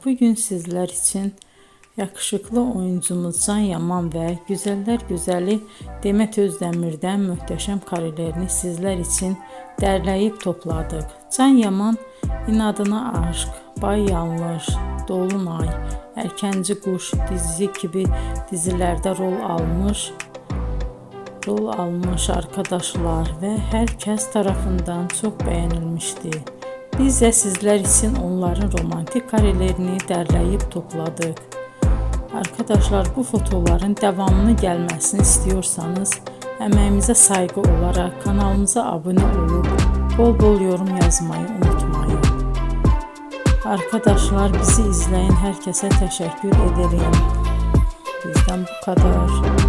bugün sizler için yakışıklı oyuncumuz Can Yaman ve güzeller güzeli Demet Özdemir'den muhteşem karelerini sizler için derleyip topladık. Can Yaman İnadına Aşk, Bay Yanlış, Dolunay, Erkenci Kuş dizi gibi dizilerde rol almış arkadaşlar ve herkes tarafından çok beğenilmişti. Biz de sizler için onların romantik karelerini derleyip topladık. Arkadaşlar, bu fotoların devamını gelmesini istiyorsanız emeğimize saygı olarak kanalımıza abone olup bol bol yorum yazmayı unutmayın. Arkadaşlar, bizi izleyen herkese teşekkür ederim. Bizden bu kadar.